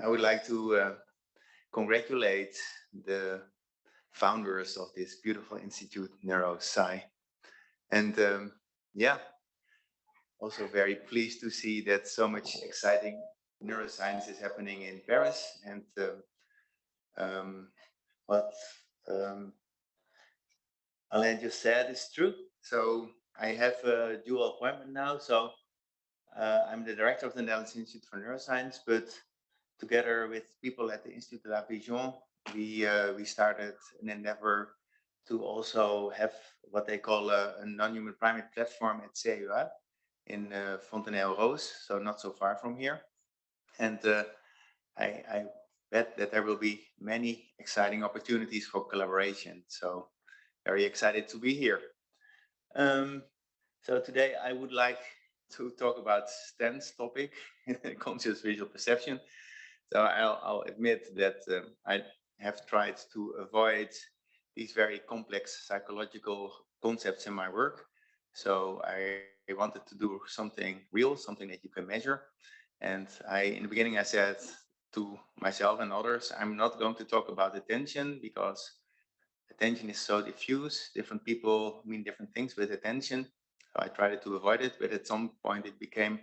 I would like to congratulate the founders of this beautiful institute, NeuroPSI. And yeah, also very pleased to see that so much exciting neuroscience is happening in Paris. And what Alain just said is true. So I have a dual appointment now. So I'm the director of the Netherlands Institute for Neuroscience, but together with people at the Institut de la Vision, we started an endeavor to also have what they call a non-human primate platform at CUA in Fontenay-aux-Roses, so not so far from here. And I bet that there will be many exciting opportunities for collaboration. So very excited to be here. So today I would like to talk about Stan's topic, conscious visual perception. So I'll admit that I have tried to avoid these very complex psychological concepts in my work. So I wanted to do something real, something that you can measure. And in the beginning, I said to myself and others, I'm not going to talk about attention because attention is so diffuse. Different people mean different things with attention. So I tried to avoid it, but at some point it became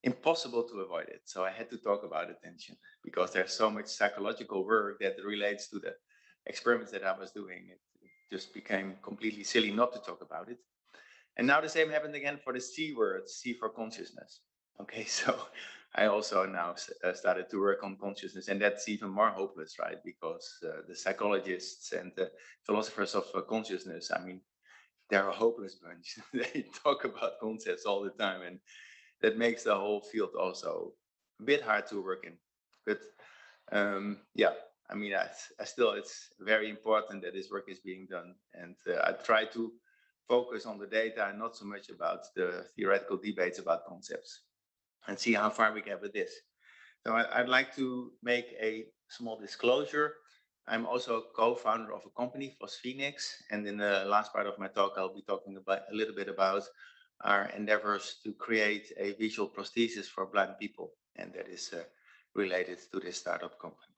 impossible to avoid it. So I had to talk about attention because there's so much psychological work that relates to the experiments that I was doing. It just became completely silly not to talk about it. And now the same happened again for the C word, C for consciousness. Okay, so I also now started to work on consciousness, and that's even more hopeless, right? Because the psychologists and the philosophers of consciousness, I mean, they're a hopeless bunch. They talk about concepts all the time, and that makes the whole field also a bit hard to work in. But yeah, I mean, I still, it's very important that this work is being done. And I try to focus on the data and not so much about the theoretical debates about concepts and see how far we get with this. So I'd like to make a small disclosure. I'm also a co-founder of a company, Phoenix, and in the last part of my talk, I'll be talking about a little bit about our endeavors to create a visual prosthesis for blind people, and that is related to this startup company.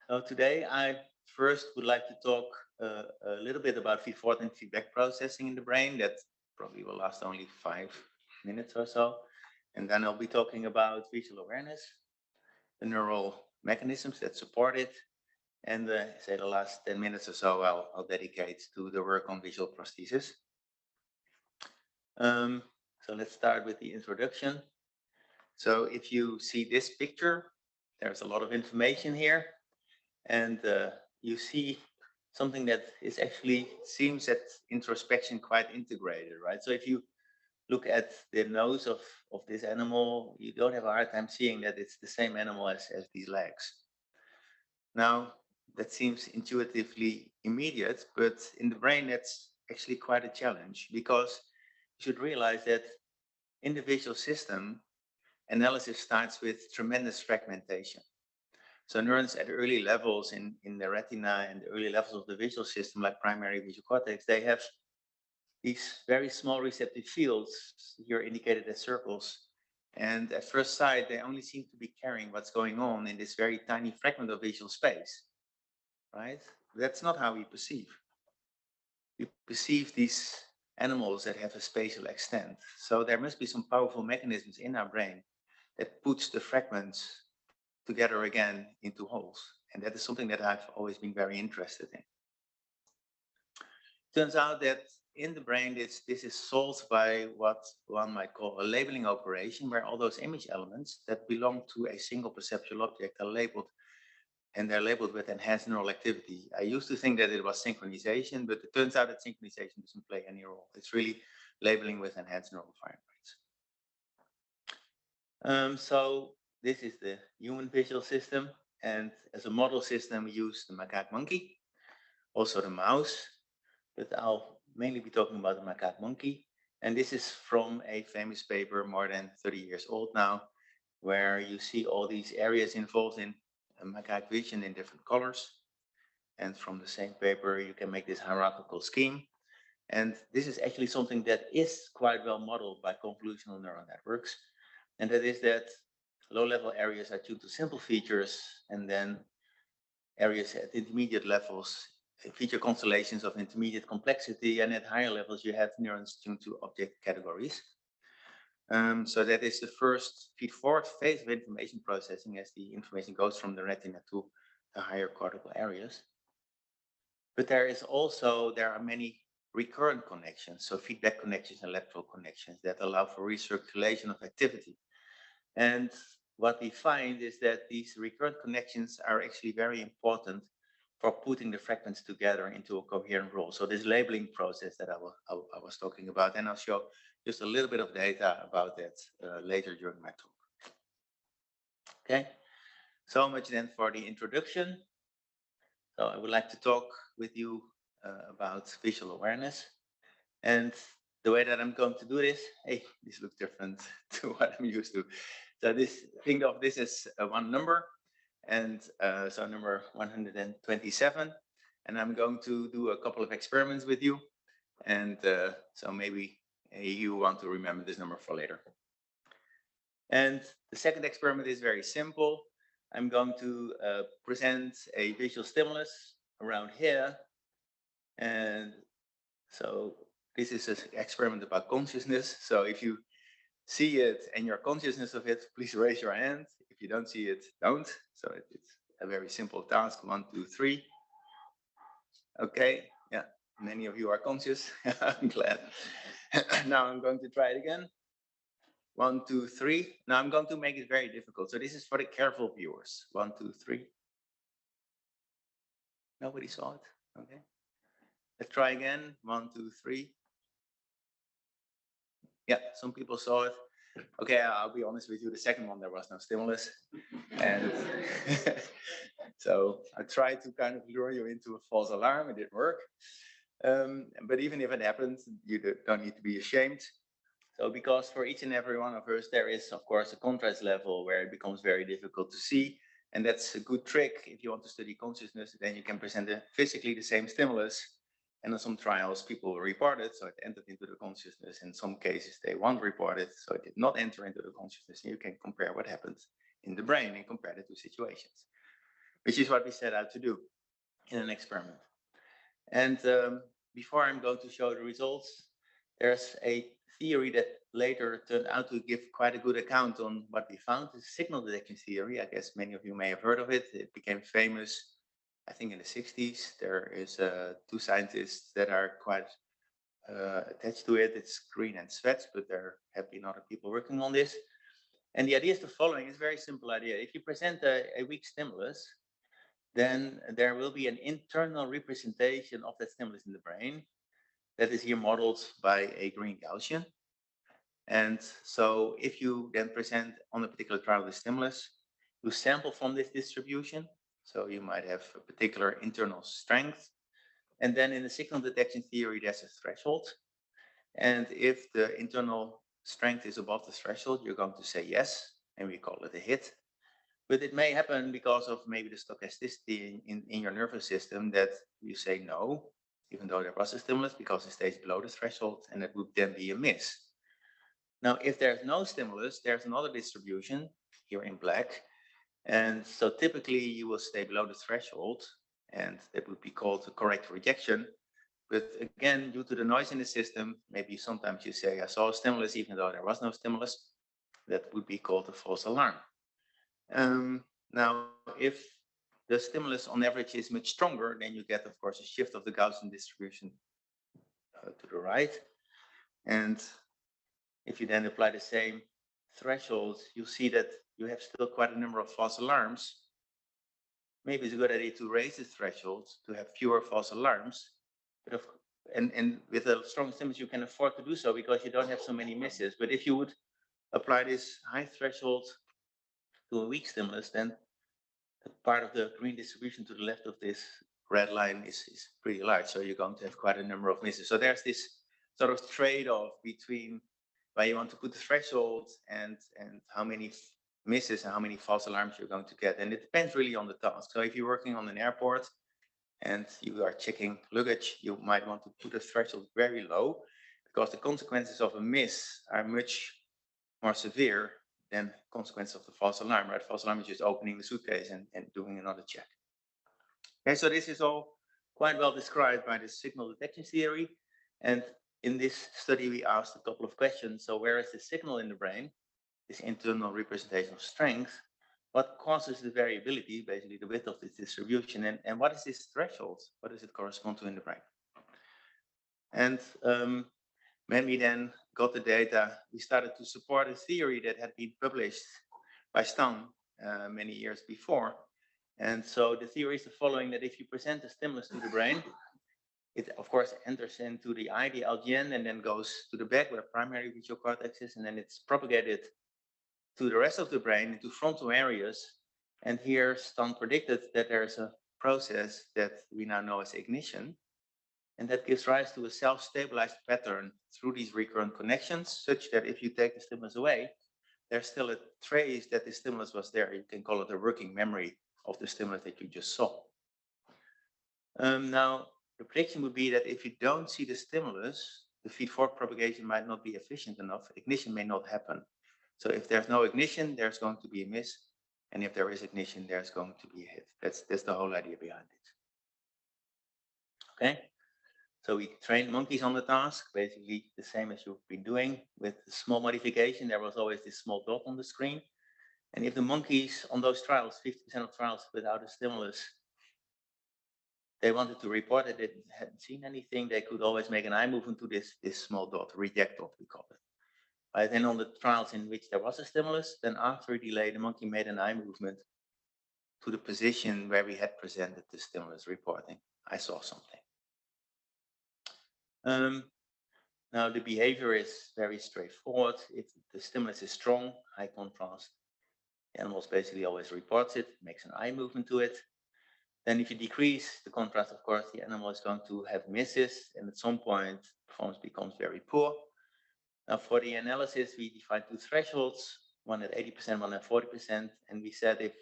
So today, I first would like to talk a little bit about V4 and feedback processing in the brain. That probably will last only 5 minutes or so. And then I'll be talking about visual awareness, the neural mechanisms that support it, and say the last 10 minutes or so I'll dedicate to the work on visual prosthesis. So let's start with the introduction. So if you see this picture, there's a lot of information here, and you see something that is actually seems at introspection quite integrated, right? So if you look at the nose of this animal, you don't have a hard time seeing that it's the same animal as these legs. Now, that seems intuitively immediate, but in the brain, that's actually quite a challenge, because you should realize that in the visual system, analysis starts with tremendous fragmentation. So neurons at early levels in the retina and the early levels of the visual system, like primary visual cortex, they have these very small receptive fields here indicated as circles. And at first sight, they only seem to be carrying what's going on in this very tiny fragment of visual space, right? That's not how we perceive. We perceive these animals that have a spatial extent. So there must be some powerful mechanisms in our brain that puts the fragments together again into wholes. And that is something that I've always been very interested in. Turns out that in the brain, this is solved by what one might call a labeling operation, where all those image elements that belong to a single perceptual object are labeled, and they're labeled with enhanced neural activity. I used to think that it was synchronization, but it turns out that synchronization doesn't play any role. It's really labeling with enhanced neural firing rates. So this is the human visual system, and as a model system, we use the macaque monkey, also the mouse, but I'll mainly be talking about the macaque monkey. And this is from a famous paper more than 30 years old now, where you see all these areas involved in macaque vision in different colors. And from the same paper, you can make this hierarchical scheme. And this is actually something that is quite well modeled by convolutional neural networks. And that is that Low-level areas are tuned to simple features, and then areas at intermediate levels feature constellations of intermediate complexity, and at higher levels you have neurons tuned to object categories. So that is the first feed-forward phase of information processing as the information goes from the retina to the higher cortical areas. But there are many recurrent connections, so feedback connections and lateral connections that allow for recirculation of activity. And what we find is that these recurrent connections are actually very important for putting the fragments together into a coherent whole. So this labeling process that I was talking about, and I'll show just a little bit of data about that later during my talk. Okay, so much then for the introduction. So I would like to talk with you about visual awareness. And the way that I'm going to do this, hey, this looks different to what I'm used to. So think of this as one number, and so number 127. And I'm going to do a couple of experiments with you. And so maybe you want to remember this number for later. And the second experiment is very simple. I'm going to present a visual stimulus around here. And so this is an experiment about consciousness. So if you see it and your consciousness of it, please raise your hand. If you don't see it, don't. So it's a very simple task. 1, 2, 3. Okay, yeah, many of you are conscious. I'm glad. Now I'm going to try it again. 1, 2, 3. Now I'm going to make it very difficult. So this is for the careful viewers. 1, 2, 3. Nobody saw it. Okay. Let's try again. 1, 2, 3. Yeah, some people saw it. Okay, I'll be honest with you. The second one, there was no stimulus. And so I tried to kind of lure you into a false alarm. It didn't work. But even if it happens, you don't need to be ashamed. So because for each and every one of us, there is, of course, a contrast level where it becomes very difficult to see. And that's a good trick. If you want to study consciousness, then you can present physically the same stimulus. And in some trials, people report it, so it entered into the consciousness. In some cases, they won't report it, so it did not enter into the consciousness. And you can compare what happens in the brain and compare the two situations, which is what we set out to do in an experiment. And before I'm going to show the results, there's a theory that later turned out to give quite a good account on what we found. The signal detection theory. I guess many of you may have heard of it. It became famous, I think, in the 60s. There is 2 scientists that are quite attached to it. It's Green and Sweat, but there have been other people working on this. And the idea is the following. It's a very simple idea. If you present a weak stimulus, then there will be an internal representation of that stimulus in the brain that is here modeled by a green Gaussian. And so if you then present on a particular trial the stimulus, you sample from this distribution. So you might have a particular internal strength. And then in the signal detection theory, there's a threshold. And if the internal strength is above the threshold, you're going to say yes, and we call it a hit. But it may happen because of maybe the stochasticity in your nervous system that you say no, even though there was a stimulus, because it stays below the threshold, and it would then be a miss. Now, if there's no stimulus, there's another distribution here in black. And so typically you will stay below the threshold, and that would be called a correct rejection. But again, due to the noise in the system, maybe sometimes you say, I saw a stimulus even though there was no stimulus. That would be called a false alarm. Now, if the stimulus on average is much stronger, then you get, of course, a shift of the Gaussian distribution to the right. And if you then apply the same threshold, you see that you have still quite a number of false alarms. Maybe it's a good idea to raise the threshold to have fewer false alarms. But and with a strong stimulus, you can afford to do so because you don't have so many misses. But if you would apply this high threshold to a weak stimulus, then the part of the green distribution to the left of this red line is pretty large. So you're going to have quite a number of misses. So there's this sort of trade-off between where you want to put the threshold and how many misses and how many false alarms you're going to get. And it depends really on the task. So if you're working on an airport and you are checking luggage, you might want to put the threshold very low because the consequences of a miss are much more severe then consequence of the false alarm, right? False alarm is just opening the suitcase and doing another check. Okay, so this is all quite well described by the signal detection theory. And in this study, we asked a couple of questions. So where is the signal in the brain, this internal representation of strength? What causes the variability, basically the width of this distribution? And what is this threshold? What does it correspond to in the brain? And when we then got the data, we started to support a theory that had been published by Stan many years before. And so the theory is the following, that if you present a stimulus to the brain, it of course enters into the eye, the LGN, and then goes to the back where primary visual cortex is, and then it's propagated to the rest of the brain into frontal areas. And here Stan predicted that there's a process that we now know as ignition, and that gives rise to a self-stabilized pattern through these recurrent connections, such that if you take the stimulus away, there's still a trace that the stimulus was there. You can call it a working memory of the stimulus that you just saw. Now, the prediction would be that if you don't see the stimulus, the feed-forward propagation might not be efficient enough. Ignition may not happen. So if there's no ignition, there's going to be a miss. And if there is ignition, there's going to be a hit. That's the whole idea behind it. Okay. So we trained monkeys on the task, basically the same as you've been doing, with a small modification. There was always this small dot on the screen. And if the monkeys on those trials, 50% of trials without a stimulus, they wanted to report that they hadn't seen anything, they could always make an eye movement to this small dot, reject dot, we call it. But then on the trials in which there was a stimulus, then after a delay, the monkey made an eye movement to the position where we had presented the stimulus, reporting, I saw something. Now the behavior is very straightforward. If the stimulus is strong, high contrast, the animal basically always reports it, makes an eye movement to it. Then if you decrease the contrast, of course, the animal is going to have misses, and at some point, performance becomes very poor. Now for the analysis, we defined two thresholds, one at 80%, one at 40%, and we said if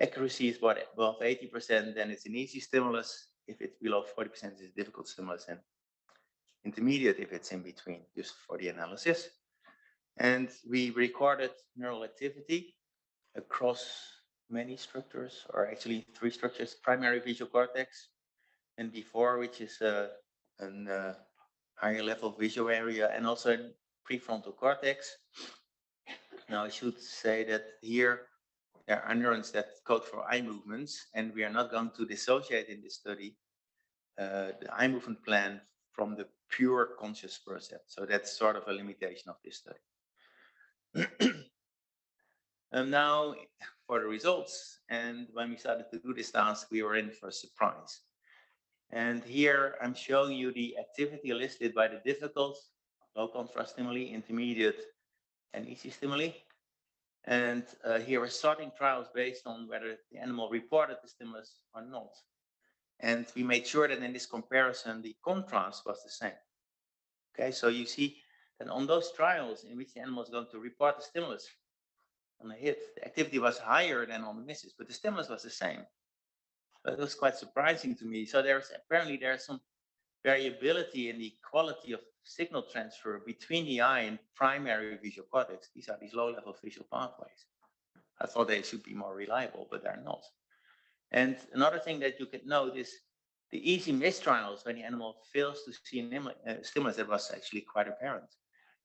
accuracy is above 80%, then it's an easy stimulus. If it's below 40%, it's a difficult stimulus, and intermediate if it's in between, just for the analysis. And we recorded neural activity across many structures, or actually three structures: primary visual cortex, and before, which is a higher level visual area, and also in prefrontal cortex. Now I should say that here there are neurons that code for eye movements, and we are not going to dissociate in this study the eye movement plan from the pure conscious percept. So that's sort of a limitation of this study. And now for the results, and when we started to do this task, we were in for a surprise. And here I'm showing you the activity listed by the difficult, low contrast stimuli, intermediate, and easy stimuli. And here we're starting trials based on whether the animal reported the stimulus or not. And we made sure that in this comparison, the contrast was the same. Okay, so you see that on those trials in which the animal is going to report the stimulus on a hit, the activity was higher than on the misses, but the stimulus was the same. But it was quite surprising to me. So there's some variability in the quality of signal transfer between the eye and primary visual cortex. These are these low-level visual pathways. I thought they should be more reliable, but they're not. And another thing that you could note is the easy miss trials, when the animal fails to see a stimulus, that was actually quite apparent.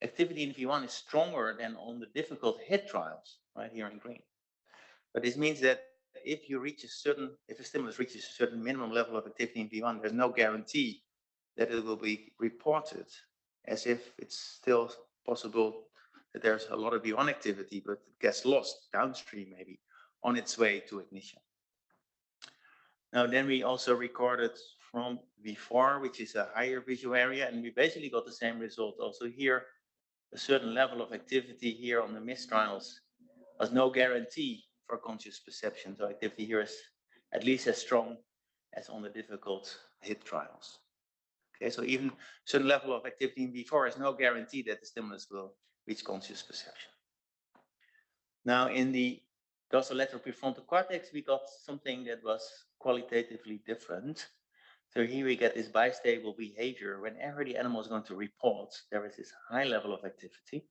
Activity in V1 is stronger than on the difficult hit trials, right here in green. But this means that if a stimulus reaches a certain minimum level of activity in V1, there's no guarantee that it will be reported, as if it's still possible that there's a lot of V1 activity, but it gets lost downstream maybe on its way to ignition. Now then we also recorded from V4, which is a higher visual area, and we basically got the same result. Also here, a certain level of activity here on the miss trials was no guarantee for conscious perception. So activity here is at least as strong as on the difficult hit trials. Okay, so even a certain level of activity in V4 is no guarantee that the stimulus will reach conscious perception. Now in the dorsolateral prefrontal cortex, we got something that was qualitatively different. So here we get this bistable behavior. Whenever the animal is going to report, there is this high level of activity.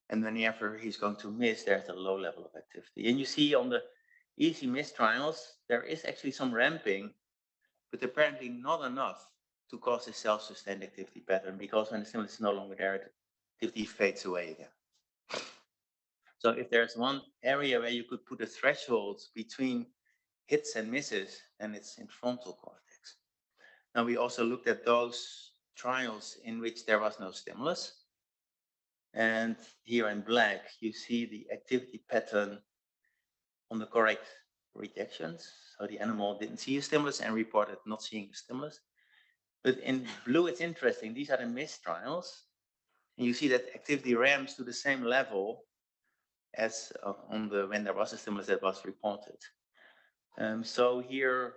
And whenever he's going to miss, there's a low level of activity. And you see on the easy miss trials, there is actually some ramping, but apparently not enough to cause a self-sustained activity pattern, because when the stimulus is no longer there, the activity fades away again. So if there's one area where you could put a threshold between hits and misses, then it's in frontal cortex. Now we also looked at those trials in which there was no stimulus. And here in black, you see the activity pattern on the correct rejections. So the animal didn't see a stimulus and reported not seeing a stimulus. But in blue, it's interesting. These are the missed trials. And you see that activity ramps to the same level as on the when there was a stimulus that was reported. So here,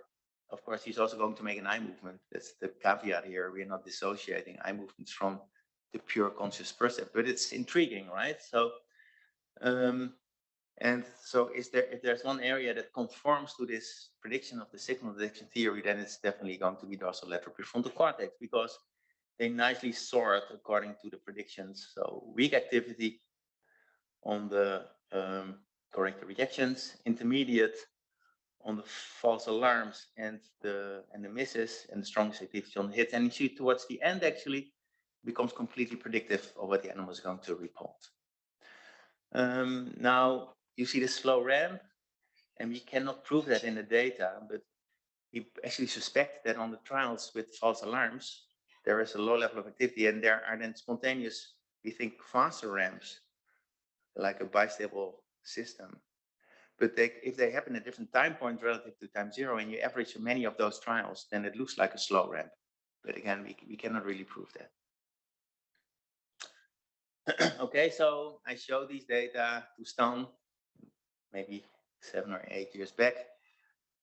of course, he's also going to make an eye movement. That's the caveat here. We're not dissociating eye movements from the pure conscious percept, but it's intriguing, right? So, and so if there's one area that conforms to this prediction of the signal detection theory, then it's definitely going to be dorsolateral prefrontal cortex, because they nicely sort according to the predictions. So weak activity on the correct rejections, intermediate on the false alarms and the misses, and the strongest activity on the hits. And you see towards the end actually becomes completely predictive of what the animal is going to report. Now you see the slow ramp, and we cannot prove that in the data, but we actually suspect that on the trials with false alarms, there is a low level of activity, and there are then spontaneous, we think, faster ramps, like a bistable system. But if they happen at different time points relative to time zero, and you average many of those trials, then it looks like a slow ramp. But again, we cannot really prove that. Okay, so I showed these data to Stan maybe 7 or 8 years back,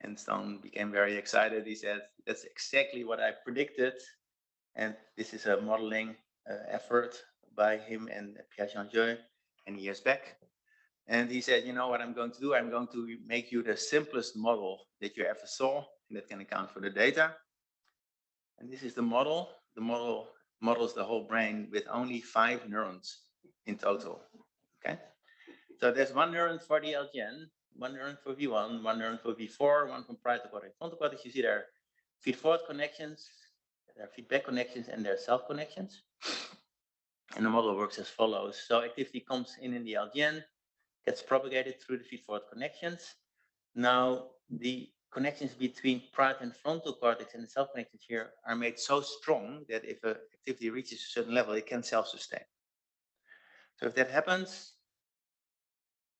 and Stan became very excited. He said, that's exactly what I predicted. And this is a modeling effort by him and Pieter many years back. And he said, you know what I'm going to do? I'm going to make you the simplest model that you ever saw, and that can account for the data. And this is the model. The model models the whole brain with only 5 neurons in total. Okay. So there's 1 neuron for the LGN, 1 neuron for V1, 1 neuron for V4, 1 from parietal cortex, frontal cortex. You see there are feed-forward connections, there are feedback connections, and there are self-connections. And the model works as follows. So activity comes in the LGN, gets propagated through the feed-forward connections. Now, the connections between parietal and frontal cortex and the self-connections here are made so strong that if an activity reaches a certain level, it can self-sustain. So if that happens,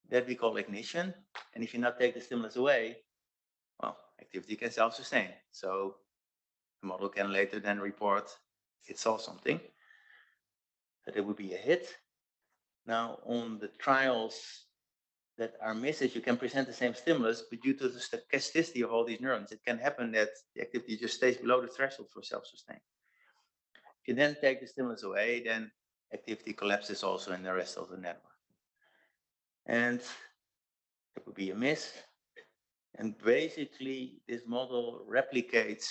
that we call ignition. And if you not take the stimulus away, well, activity can self-sustain. So the model can later then report it saw something, that it would be a hit. Now, on the trials that are misses, you can present the same stimulus, but due to the stochasticity of all these neurons, it can happen that the activity just stays below the threshold for self-sustain. If you then take the stimulus away, then activity collapses also in the rest of the network. And it would be a miss. And basically, this model replicates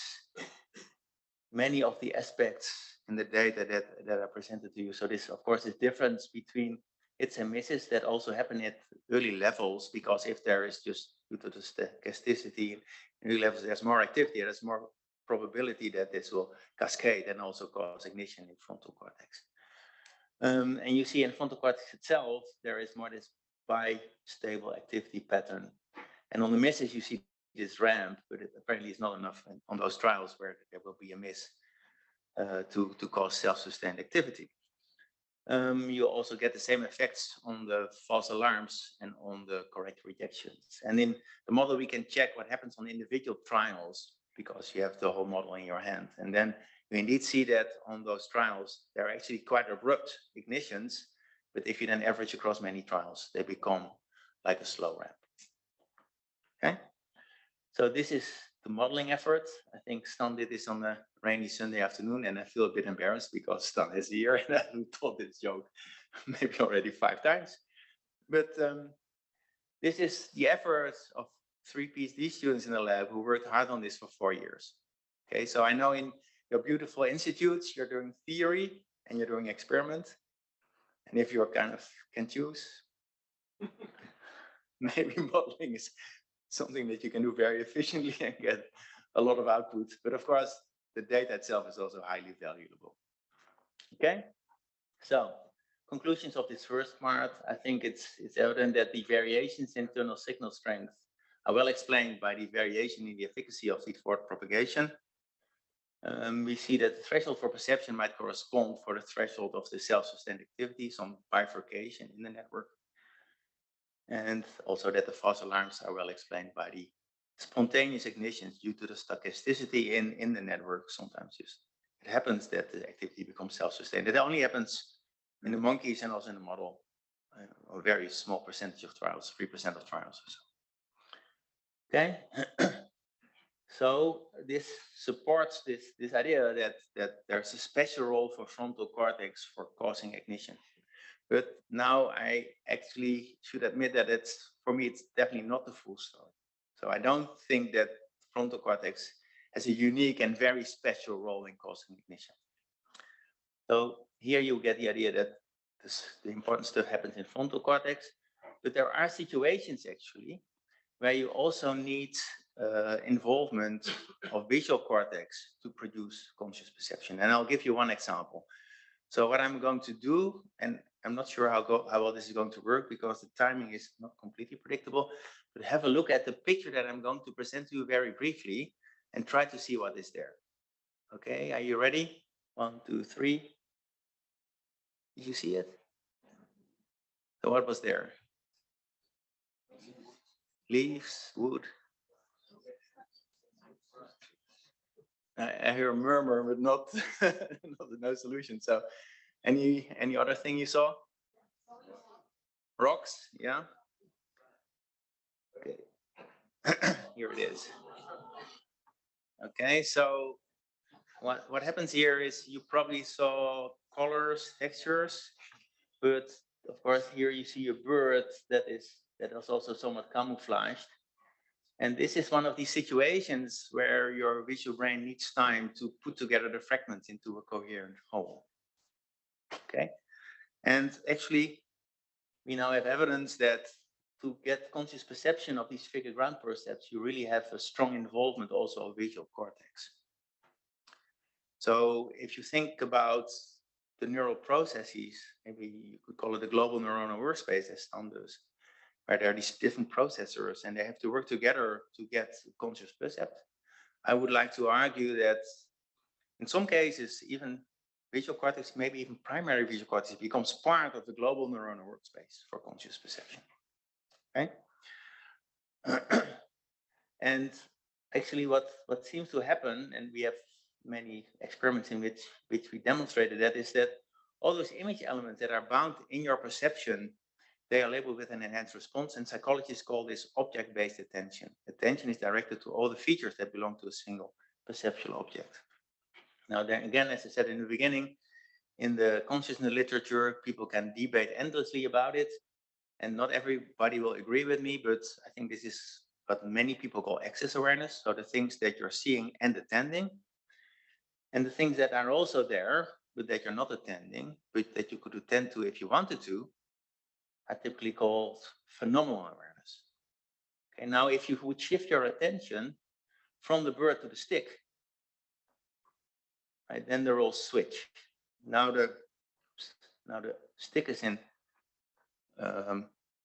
many of the aspects in the data that are presented to you. So this, of course, is difference between hits and misses that also happen at early levels, because if there is just due to the stochasticity in early levels, there's more activity, there's more probability that this will cascade and also cause ignition in frontal cortex. And you see in frontal cortex itself, there is more this bi-stable activity pattern. And on the misses, you see this ramp, but it apparently is not enough on those trials where there will be a miss to cause self-sustained activity. You also get the same effects on the false alarms and on the correct rejections. And in the model, we can check what happens on individual trials, because you have the whole model in your hand. And then you indeed see that on those trials, there are actually quite abrupt ignitions. But if you then average across many trials, they become like a slow ramp. Okay. So this is the modeling effort. I think Stan did this on a rainy Sunday afternoon, and I feel a bit embarrassed because Stan is here and I told this joke maybe already 5 times. But this is the efforts of 3 PhD students in the lab who worked hard on this for 4 years. Okay, so I know in your beautiful institutes, you're doing theory and you're doing experiment. And if you're kind of can choose, maybe modeling is something that you can do very efficiently and get a lot of output. But of course, the data itself is also highly valuable. Okay, so conclusions of this first part. I think it's evident that the variations in internal signal strength are well explained by the variation in the efficacy of the forward propagation. We see that the threshold for perception might correspond for the threshold of the self-sustained activity, some bifurcation in the network. And also that the false alarms are well explained by the spontaneous ignitions due to the stochasticity in the network. Sometimes it happens that the activity becomes self-sustained. It only happens in the monkeys and also in the model, a very small percentage of trials, 3% of trials or so. Okay. So this supports this idea that there's a special role for frontal cortex for causing ignition. But now I actually should admit that for me, it's definitely not the full story. So I don't think that frontal cortex has a unique and very special role in causing ignition. So here you get the idea that the important stuff happens in frontal cortex, but there are situations actually where you also need involvement of visual cortex to produce conscious perception. And I'll give you one example. So what I'm going to do, and I'm not sure how well this is going to work because the timing is not completely predictable, but have a look at the picture that I'm going to present to you very briefly and try to see what is there. Okay, are you ready? 1, 2, 3. Did you see it? So what was there? Leaves, wood. I hear a murmur, but not, no solution. So any other thing you saw? Rocks, yeah. Okay. Here it is. Okay, so what happens here is you probably saw colors, textures, but of course here you see a bird that is also somewhat camouflaged. And this is one of these situations where your visual brain needs time to put together the fragments into a coherent whole. Okay, and actually we now have evidence that to get conscious perception of these figure ground percepts, you really have a strong involvement also of visual cortex. So if you think about the neural processes, maybe you could call it the global neuronal workspace as Stan does, where there are these different processors and they have to work together to get conscious percept. I would like to argue that in some cases, even visual cortex, maybe even primary visual cortex, becomes part of the global neuronal workspace for conscious perception. Okay? And actually what seems to happen, and we have many experiments in which we demonstrated that, is that all those image elements that are bound in your perception, they are labeled with an enhanced response, and psychologists call this object-based attention. Attention is directed to all the features that belong to a single perceptual object. Now, then again, as I said in the beginning, in the consciousness literature, people can debate endlessly about it, and not everybody will agree with me, but I think this is what many people call access awareness. So the things that you're seeing and attending, and the things that are also there, but that you're not attending, but that you could attend to if you wanted to, are typically called phenomenal awareness. Okay, now if you would shift your attention from the bird to the stick, right, then the roles switch. Now the stick is in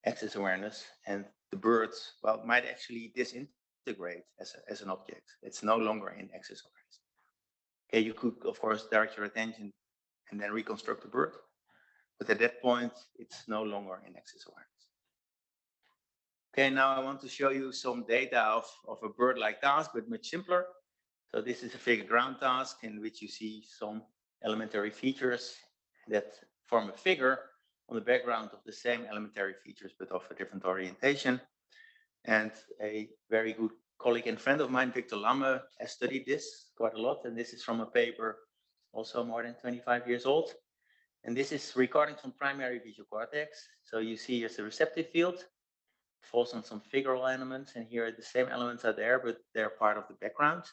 access awareness, and the birds, well, might actually disintegrate as an object. It's no longer in access awareness. Okay, you could, of course, direct your attention and then reconstruct the bird, but at that point, it's no longer in access awareness. Okay, now I want to show you some data of a bird-like task, but much simpler. So this is a figure ground task in which you see some elementary features that form a figure on the background of the same elementary features, but of a different orientation. And a very good colleague and friend of mine, Victor Lamme, has studied this quite a lot. And this is from a paper also more than 25 years old. And this is recordings from primary visual cortex. So you see here's the receptive field, falls on some figural elements, and here the same elements are there, but they're part of the background.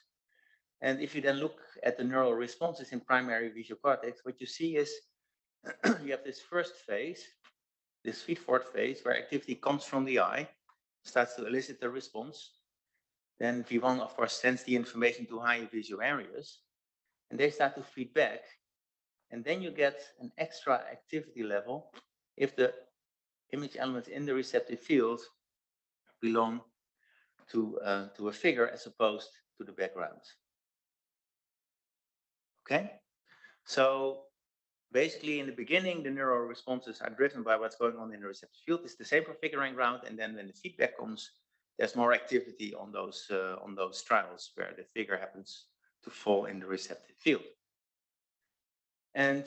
And if you then look at the neural responses in primary visual cortex, what you see is you have this first phase, this feed-forward phase, where activity comes from the eye, starts to elicit the response. Then V1, of course, sends the information to higher visual areas, and they start to feed back. And then you get an extra activity level if the image elements in the receptive field belong to a figure as opposed to the background. Okay, so basically in the beginning, the neural responses are driven by what's going on in the receptive field. It's the same for figure and ground, and then when the feedback comes, there's more activity on those trials where the figure happens to fall in the receptive field. And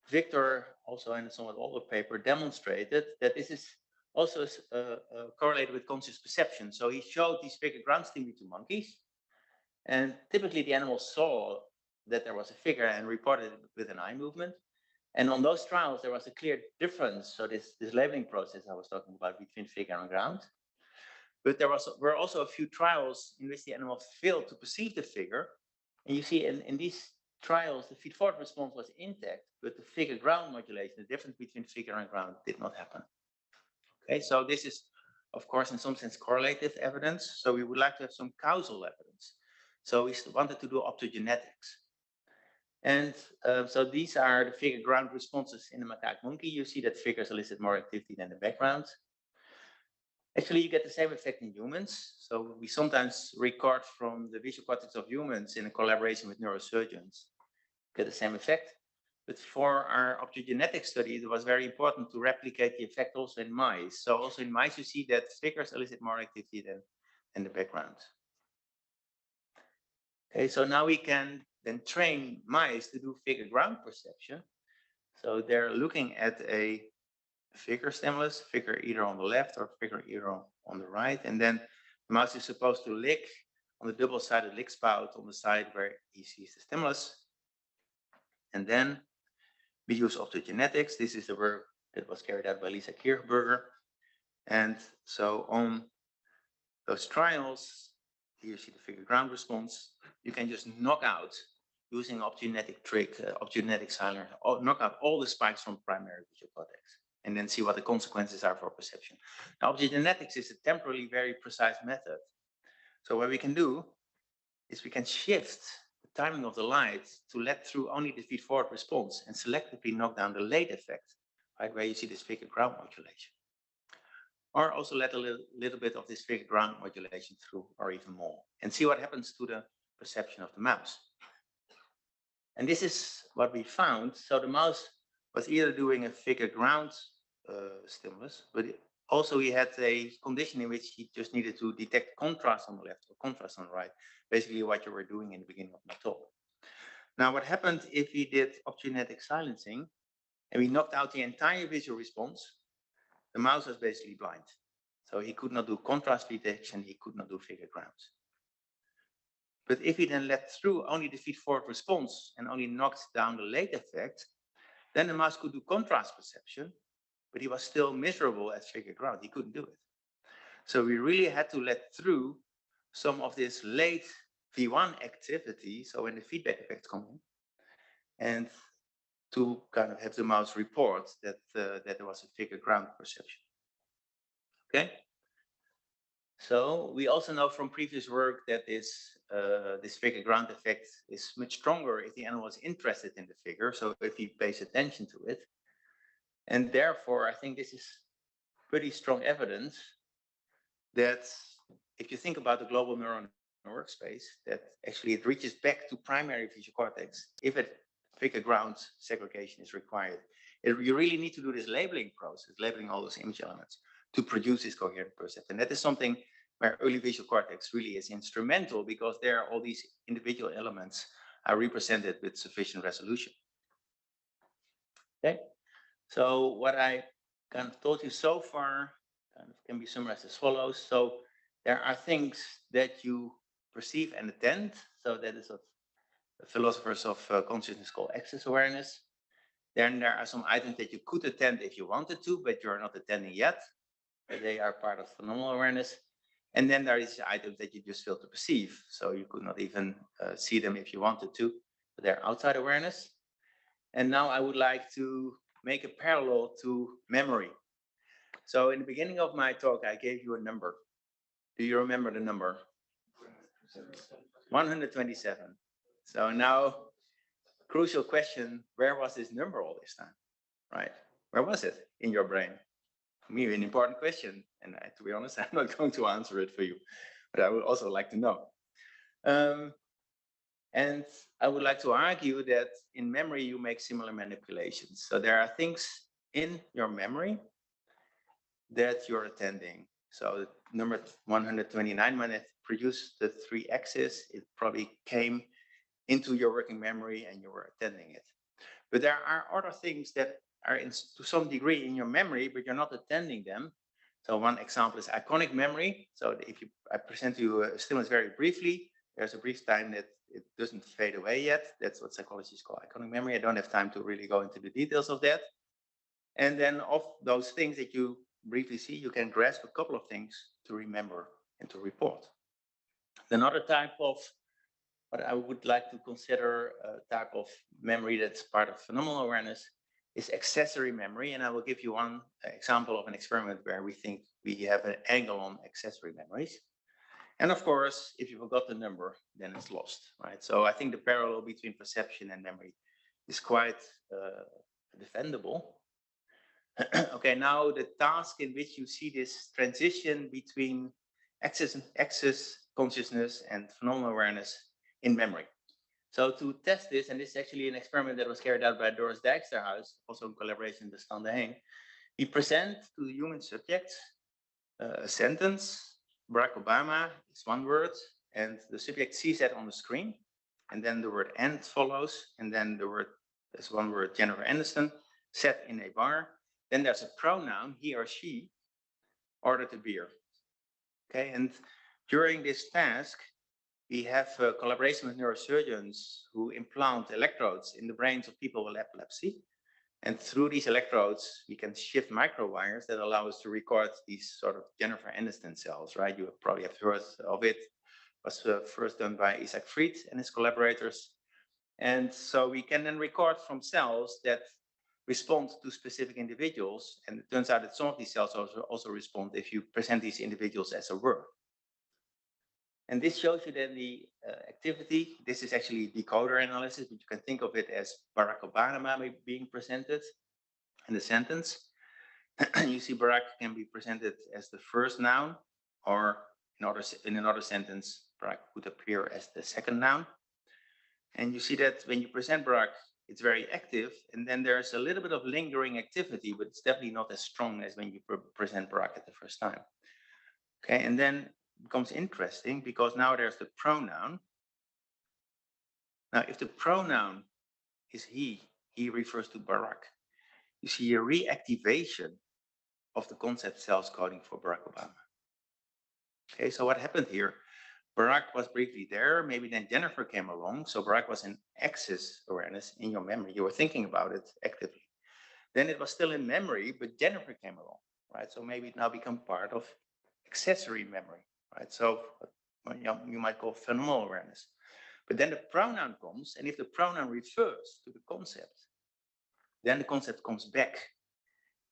Victor, also in a somewhat older paper, demonstrated that this is also correlated with conscious perception. So he showed these figure ground stimuli to monkeys, and typically the animals saw that there was a figure and reported it with an eye movement. And on those trials, there was a clear difference. So this labeling process I was talking about between figure and ground. But there were also a few trials in which the animal failed to perceive the figure. And you see in these trials, the feed-forward response was intact, but the figure-ground modulation, the difference between figure and ground, did not happen. Okay, so this is, of course, in some sense, correlative evidence. So we would like to have some causal evidence. So we wanted to do optogenetics. And so these are the figure ground responses in the macaque monkey. You see that figures elicit more activity than the background. Actually, you get the same effect in humans. So we sometimes record from the visual cortex of humans in a collaboration with neurosurgeons, get the same effect. But for our optogenetic study, it was very important to replicate the effect also in mice. So also in mice, you see that figures elicit more activity than the background. Okay, so now we can then train mice to do figure ground perception. So they're looking at a figure stimulus, figure either on the left or figure either on the right. And then the mouse is supposed to lick on the double-sided lick spout on the side where he sees the stimulus. And then we use optogenetics. This is the work that was carried out by Lisa Kirchberger. And so on those trials, here you see the figure ground response. You can just knock out, using optogenetic trick, optogenetic silencer, knock out all the spikes from primary visual cortex, and then see what the consequences are for perception. Now, optogenetics is a temporally very precise method. So what we can do is we can shift the timing of the light to let through only the feed-forward response and selectively knock down the late effect, right, where you see this figure ground modulation. Or also let a little bit of this figure ground modulation through, or even more, and see what happens to the perception of the mouse. And this is what we found. So the mouse was either doing a figure ground stimulus, but also he had a condition in which he just needed to detect contrast on the left or contrast on the right, basically what you were doing in the beginning of my talk. Now, what happened if we did optogenetic silencing and we knocked out the entire visual response? The mouse was basically blind. So he could not do contrast detection, he could not do figure grounds. But if he then let through only the feed-forward response and only knocked down the late effect, then the mouse could do contrast perception, but he was still miserable at figure ground. He couldn't do it. So we really had to let through some of this late V1 activity, so when the feedback effects come in, and to kind of have the mouse report that there was a figure ground perception. Okay. So we also know from previous work that this figure ground effect is much stronger if the animal is interested in the figure, so if he pays attention to it. And therefore, I think this is pretty strong evidence that if you think about the global neuron workspace, that actually it reaches back to primary visual cortex if a figure ground segregation is required. You really need to do this labeling process, labeling all those image elements to produce this coherent percept. And that is something where early visual cortex really is instrumental, because there all these individual elements are represented with sufficient resolution. Okay, so what I kind of told you so far kind of can be summarized as follows. So there are things that you perceive and attend. So that is what philosophers of consciousness call access awareness. Then there are some items that you could attend if you wanted to, but you're not attending yet. They are part of phenomenal awareness. And then there is items that you just fail to perceive. So you could not even see them if you wanted to, but they're outside awareness. And now I would like to make a parallel to memory. So in the beginning of my talk, I gave you a number. Do you remember the number? 127. So now, crucial question, where was this number all this time, right? Where was it in your brain? For me, an important question. And to be honest, I'm not going to answer it for you, but I would also like to know. And I would like to argue that in memory, you make similar manipulations. So there are things in your memory that you're attending. So number 129, when it produced the 3 axes, it probably came into your working memory and you were attending it. But there are other things that are to some degree in your memory, but you're not attending them. So one example is iconic memory. So if I present you a stimulus very briefly, there's a brief time that it doesn't fade away yet. That's what psychologists call iconic memory. I don't have time to really go into the details of that. And then of those things that you briefly see, you can grasp a couple of things to remember and to report. Another type of what I would like to consider a type of memory that's part of phenomenal awareness is accessory memory. And I will give you one example of an experiment where we think we have an angle on accessory memories. And of course, if you forgot the number, then it's lost, right? So I think the parallel between perception and memory is quite defendable. Okay, now the task in which you see this transition between access consciousness and phenomenal awareness in memory. So to test this, and this is actually an experiment that was carried out by Doris Dijksterhuis, also in collaboration with Stan de Heen, we present to the human subjects a sentence. Barack Obama is one word, and the subject sees that on the screen, and then the word "and" follows, and then there's one word, Jennifer Aniston, sat in a bar. Then there's a pronoun, he or she, ordered a beer. Okay, and during this task, we have a collaboration with neurosurgeons who implant electrodes in the brains of people with epilepsy. And through these electrodes, we can shift microwires that allow us to record these sort of Jennifer Aniston cells, right? You probably have heard of it. It was first done by Isaac Fried and his collaborators. And so we can then record from cells that respond to specific individuals. And it turns out that some of these cells also respond if you present these individuals as a word. And this shows you then the activity. This is actually decoder analysis, but you can think of it as Barack Obama being presented in the sentence. You see Barack can be presented as the first noun, or in another sentence, Barack would appear as the second noun. And you see that when you present Barack, it's very active, and then there's a little bit of lingering activity, but it's definitely not as strong as when you present Barack at the first time. Okay, and then becomes interesting because now there's the pronoun. Now, if the pronoun is he refers to Barack. You see a reactivation of the concept cells coding for Barack Obama. Okay, so what happened here? Barack was briefly there, maybe then Jennifer came along, so Barack was in access awareness in your memory. You were thinking about it actively. Then it was still in memory, but Jennifer came along, right? So maybe it now become part of accessory memory. Right, so you might call phenomenal awareness. But then the pronoun comes, and if the pronoun refers to the concept, then the concept comes back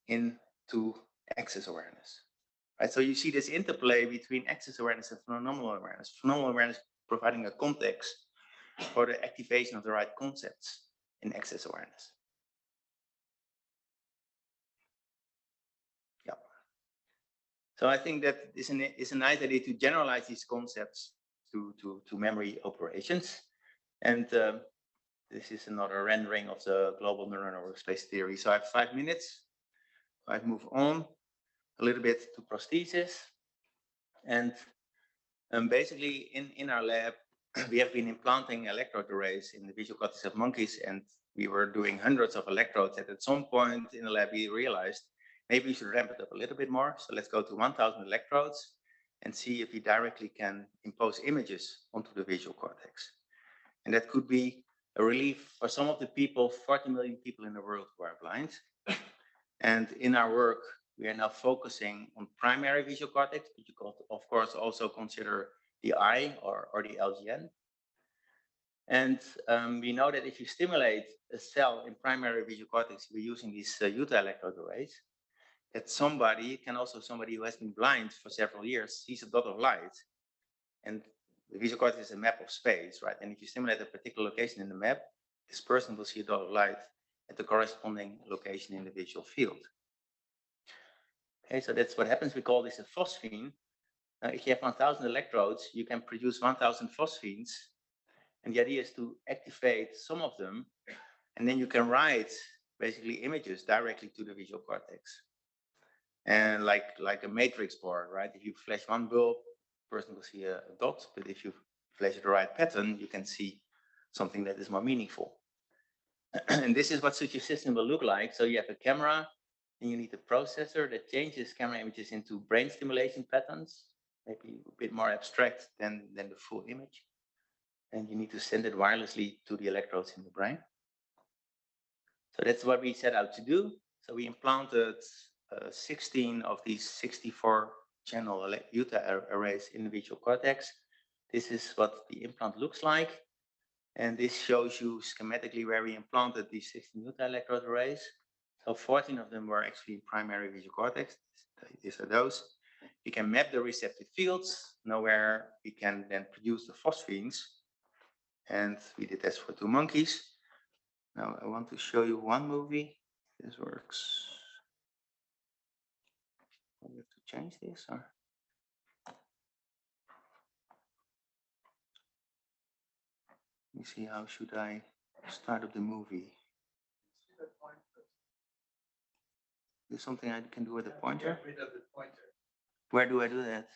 into access awareness. Right, so you see this interplay between access awareness and phenomenal awareness. Phenomenal awareness providing a context for the activation of the right concepts in access awareness. So I think that is a nice idea to generalize these concepts to memory operations. And this is another rendering of the global neuronal workspace theory. So I have 5 minutes. I move on a little bit to prosthesis. And basically in our lab, we have been implanting electrode arrays in the visual cortex of monkeys, and we were doing hundreds of electrodes. And at some point in the lab, we realized maybe we should ramp it up a little bit more. So let's go to 1,000 electrodes and see if we directly can impose images onto the visual cortex. And that could be a relief for some of the people, 40 million people in the world who are blind. And in our work, we are now focusing on primary visual cortex, but you could, of course, also consider the eye or the LGN. And we know that if you stimulate a cell in primary visual cortex, we're using these Utah electrode arrays, that somebody who has been blind for several years sees a dot of light. And the visual cortex is a map of space, right? And if you stimulate a particular location in the map, this person will see a dot of light at the corresponding location in the visual field. Okay, so that's what happens. We call this a phosphene. If you have 1,000 electrodes, you can produce 1,000 phosphenes. And the idea is to activate some of them, and then you can write basically images directly to the visual cortex. And like a matrix board, right? If you flash one bulb, the person will see a dot, but if you flash the right pattern, you can see something that is more meaningful. And this is what such a system will look like. So you have a camera, and you need a processor that changes camera images into brain stimulation patterns, maybe a bit more abstract than the full image. And you need to send it wirelessly to the electrodes in the brain. So that's what we set out to do. So we implanted 16 of these 64 channel Utah arrays in the visual cortex. This is what the implant looks like. And this shows you schematically where we implanted these 16 Utah electrode arrays. So 14 of them were actually in primary visual cortex. These are those. We can map the receptive fields, know where we can then produce the phosphenes. And we did this for 2 monkeys. Now I want to show you one movie. This works. Do we have to change this or? Let me see, how should I start up the movie? Is something I can do with the pointer? Get rid of the pointer. Where do I do that?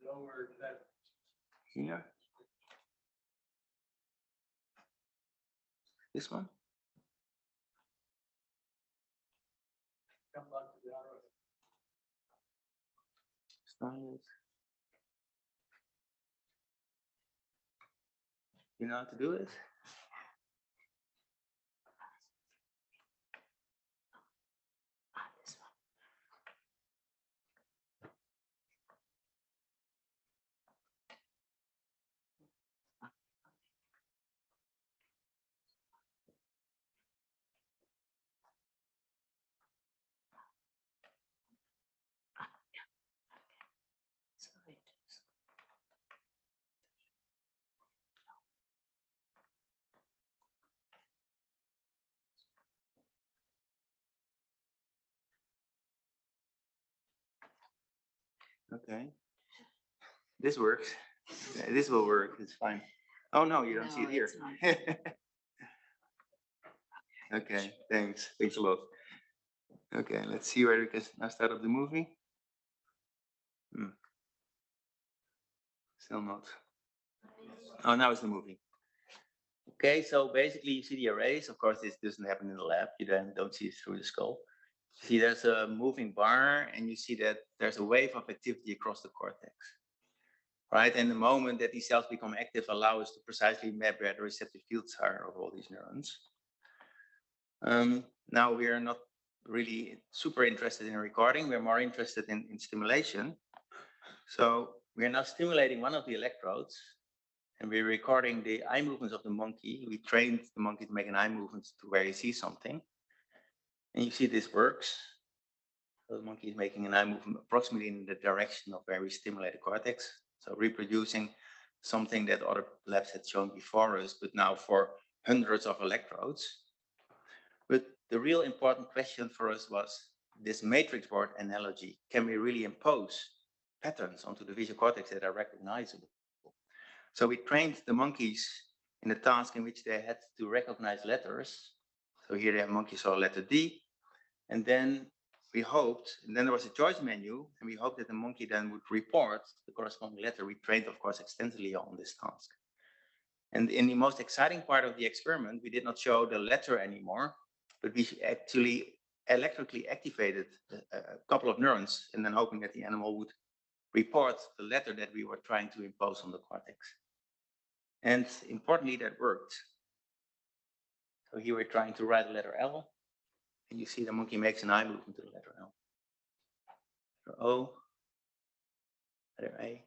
Lower left. Here? This one? Come back to the arrow. Start it. You know how to do it? Okay. This works. Yeah, this will work. It's fine. Oh no, you don't see it here. Okay, thanks. Thanks a lot. Okay, let's see where we can now start up the movie. Still not. Oh, now it's the movie. Okay, so basically you see the arrays. Of course, this doesn't happen in the lab. You then don't see it through the skull. You see there's a moving bar, and you see that there's a wave of activity across the cortex. Right, and the moment that these cells become active allow us to precisely map where the receptive fields are of all these neurons. Now we are not really super interested in recording. We're more interested in stimulation. So we are now stimulating one of the electrodes, and we're recording the eye movements of the monkey. We trained the monkey to make an eye movement to where he sees something. And you see this works. So the monkey is making an eye movement approximately in the direction of where we stimulate the cortex. So reproducing something that other labs had shown before us, but now for hundreds of electrodes. But the real important question for us was this matrix board analogy. Can we really impose patterns onto the visual cortex that are recognizable? So we trained the monkeys in a task in which they had to recognize letters. So here the monkey saw letter D, and then we hoped, and then there was a choice menu, and we hoped that the monkey then would report the corresponding letter. We trained, of course, extensively on this task. And in the most exciting part of the experiment, we did not show the letter anymore, but we actually electrically activated a couple of neurons, and then hoping that the animal would report the letter that we were trying to impose on the cortex. And importantly, that worked. So here we're trying to write the letter L, and you see the monkey makes an eye movement to the letter L. Letter O, letter A.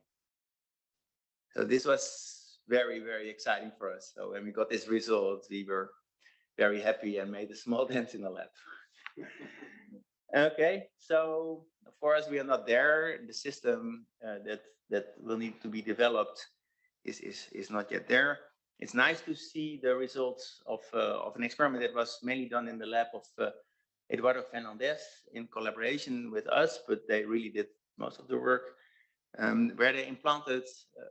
So this was very, very exciting for us. So when we got this result, we were very happy and made a small dent in the lab. Okay, so for us, we are not there. The system that will need to be developed is not yet there. It's nice to see the results of an experiment that was mainly done in the lab of Eduardo Fernandez in collaboration with us, but they really did most of the work, where they implanted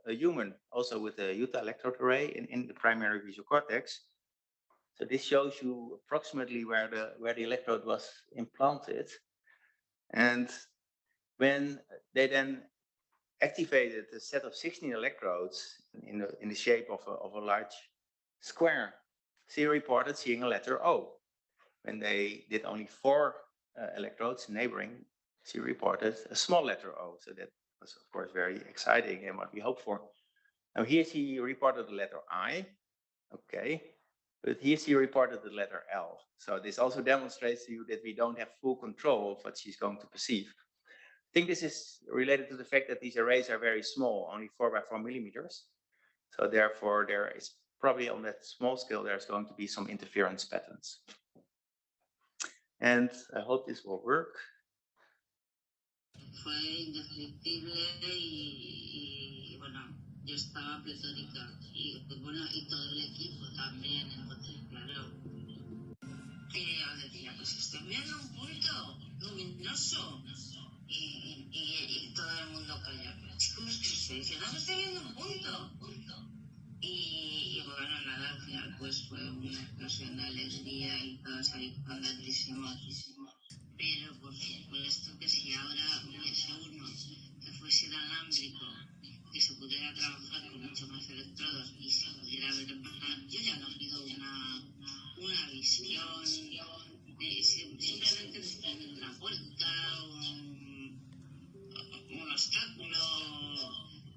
a human also with a Utah electrode array in the primary visual cortex. So this shows you approximately where the electrode was implanted. And when they then activated a set of 16 electrodes in the shape of a large square, she reported seeing a letter O. When they did only 4 electrodes neighboring, she reported a small letter O. So that was, of course, very exciting and what we hoped for. Now here she reported the letter I. Okay. But here she reported the letter L. So this also demonstrates to you that we don't have full control of what she's going to perceive. I think this is related to the fact that these arrays are very small, only 4 by 4 millimeters. So therefore, there is probably on that small scale, there's going to be some interference patterns. And I hope this will work. Fue indescriptible y bueno, yo estaba pletórica y bueno, y todo el equipo también, entonces claro, os decía, pues estoy viendo un punto luminoso y todo el mundo callado. Chicos, ¿qué estoy diciendo? Que estoy viendo un punto. Y bueno, nada, al final pues fue una explosión de alegría y todos ahí contentísimos. Pero por supuesto que si ahora hubiese uno que fuese inalámbrico, que se pudiera trabajar con mucho más electrodos y se pudiera ver en persona, yo ya no pido una visión, simplemente desprender una puerta, un obstáculo,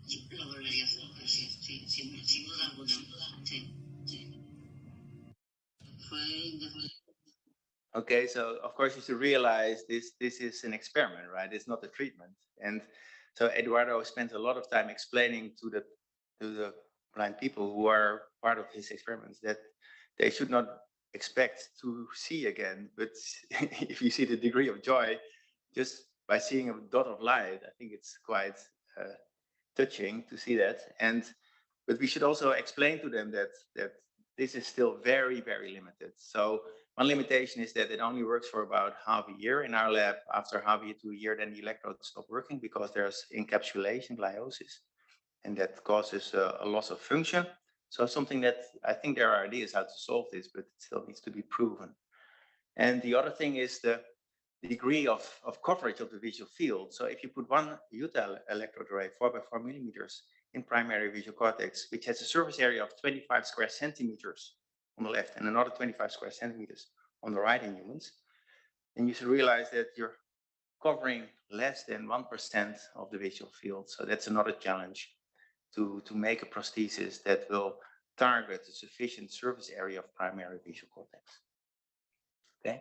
yo lo volvería a hacer, sí, sin duda alguna, sí. Fue indefinible. Okay, so of course you should realize this is an experiment, right? It's not a treatment. And so Eduardo spent a lot of time explaining to the blind people who are part of his experiments that they should not expect to see again. But if you see the degree of joy just by seeing a dot of light, I think it's quite touching to see that. But we should also explain to them that this is still very, very limited. So one limitation is that it only works for about half a year in our lab. After half a year to a year, then the electrodes stop working because there's encapsulation gliosis, and that causes a loss of function. So something that I think there are ideas how to solve this, but it still needs to be proven. And the other thing is the degree of coverage of the visual field. So if you put one Utah electrode array, 4 by 4 millimeters, in primary visual cortex, which has a surface area of 25 square centimeters on the left and another 25 square centimeters on the right in humans, then you should realize that you're covering less than 1% of the visual field. So that's another challenge to make a prosthesis that will target a sufficient surface area of primary visual cortex. Okay,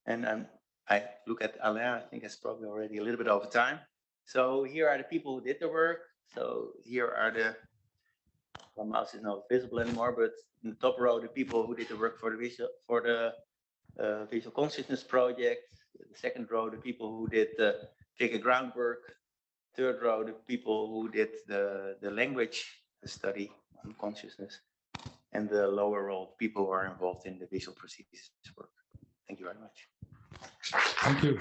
and I look at Alain, I think it's probably already a little bit over time. So here are the people who did the work. So here are my mouse is not visible anymore, but in the top row, the people who did the work for the visual consciousness project. The second row, the people who did the figure groundwork. Third row, the people who did the language study on consciousness. And the lower row, people who are involved in the visual prosthesis work. Thank you very much. Thank you.